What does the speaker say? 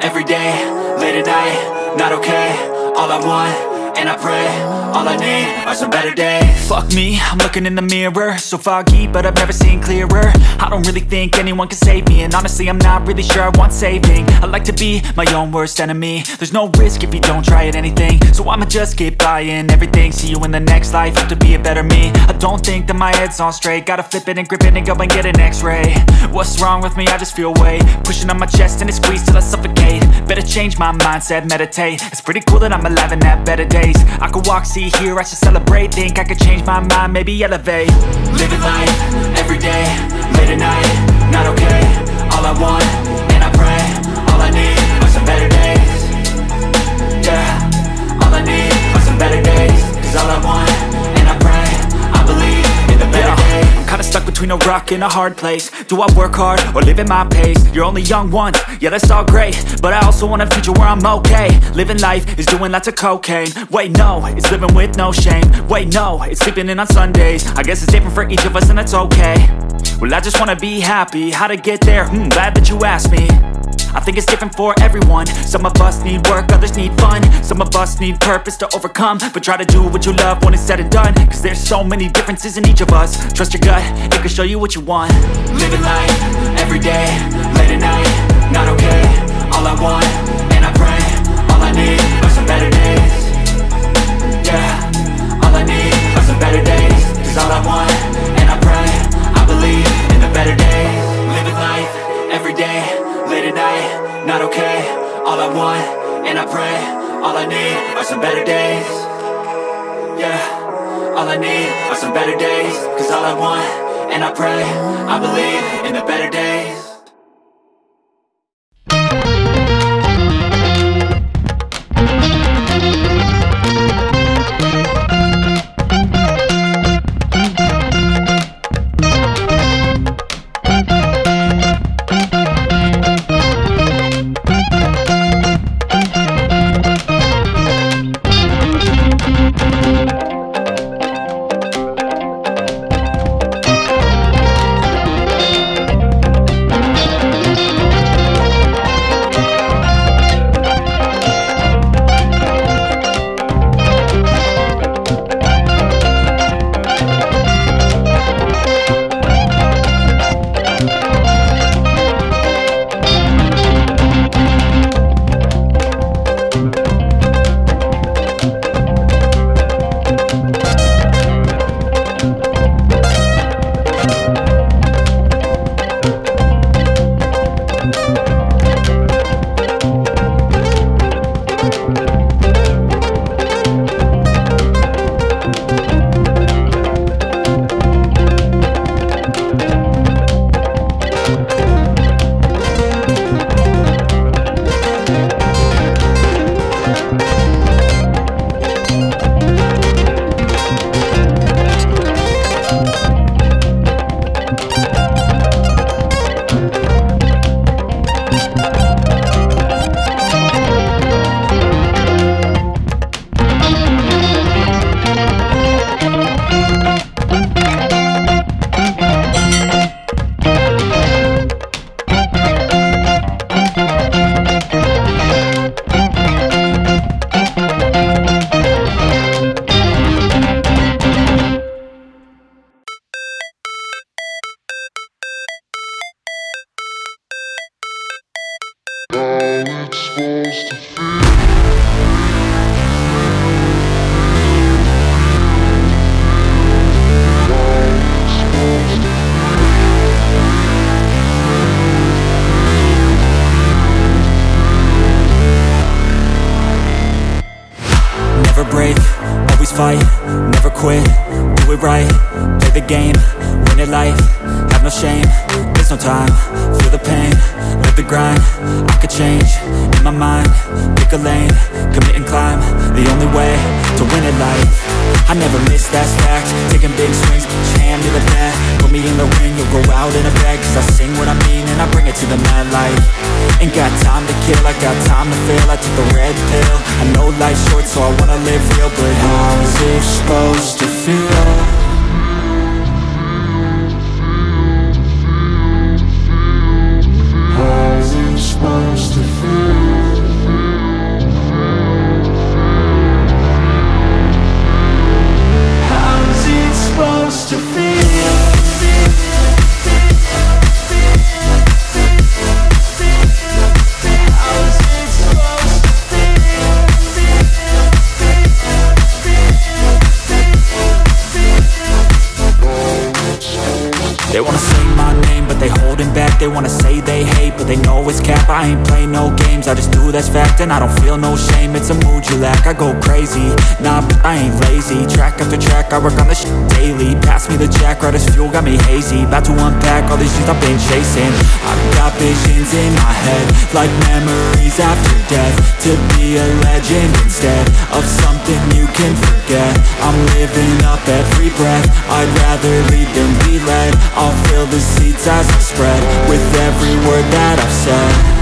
every day, late at night, not okay. All I want, and I pray, all I need are some better days. Fuck me, I'm looking in the mirror, so foggy, but I've never seen clearer. I don't really think anyone can save me, and honestly I'm not really sure I want saving. I like to be my own worst enemy. There's no risk if you don't try at anything, so I'ma just keep buying everything. See you in the next life, have to be a better me. I don't think that my head's on straight, gotta flip it and grip it and go and get an x-ray. What's wrong with me? I just feel weight pushing on my chest and it squeezes till I suffocate. Better change my mindset, meditate. It's pretty cool that I'm alive and have better days. I could walk, see, hear, I should celebrate. Think I could change my mind, maybe elevate. Living life, every day, late at night, not okay. All I want, and I pray, all I need are some better days. Yeah, all I need are some better days. Cause all I want, and I pray, I believe in the better days. I'm kinda stuck between a rock and a hard place. Do I work hard or live at my pace? You're only young once, yeah that's all great, but I also want a future where I'm okay. Living life is doing lots of cocaine. Wait no, it's living with no shame. Wait no, it's sleeping in on Sundays. I guess it's different for each of us and that's okay. Well I just wanna be happy, how to get there? Glad that you asked me. I think it's different for everyone. Some of us need work, others need fun. Some of us need purpose to overcome. But try to do what you love when it's said and done, cause there's so many differences in each of us. Trust your gut, it can show you what you want. Living life, every day, late at night, not okay. All I want, and I pray, all I need are some better days. Yeah, all I need are some better days. Cause all I want, and I pray, I believe in the better days. Living life, every day, late at night, not okay. All I want, and I pray, all I need are some better days. Yeah, all I need are some better days. Cause all I want, and I pray, I believe in the better days. Never break, always fight, never quit, do it right, play the game, win it life, have no shame, there's no time, feel the pain, live the grind, I could change, in my mind, pick a lane, commit and climb, the only way to win at life. I never miss, that's fact, taking big swings, put your hand to the bat, put me in the ring, you'll go out in a bag, cause I sing what I mean and I bring it to the mad light. Ain't got time to kill, I got time to feel, I took the red pill, I know life's short so I wanna live real, but how's it supposed to feel? How's it supposed to feel? They wanna say they hate, but they know it's cap. I ain't play no games, I just do that's fact. And I don't feel no shame, it's a mood you lack. I go crazy, nah, but I ain't lazy. Track after track, I work on this shit daily. Pass me the jack, right as fuel, got me hazy. About to unpack all these things I've been chasing. I've got visions in my head, like memories after death. To be a legend instead of something you can forget. I'm living up every breath, I'd rather lead than be led. I'll fill the seats as I spread with every word that I've said.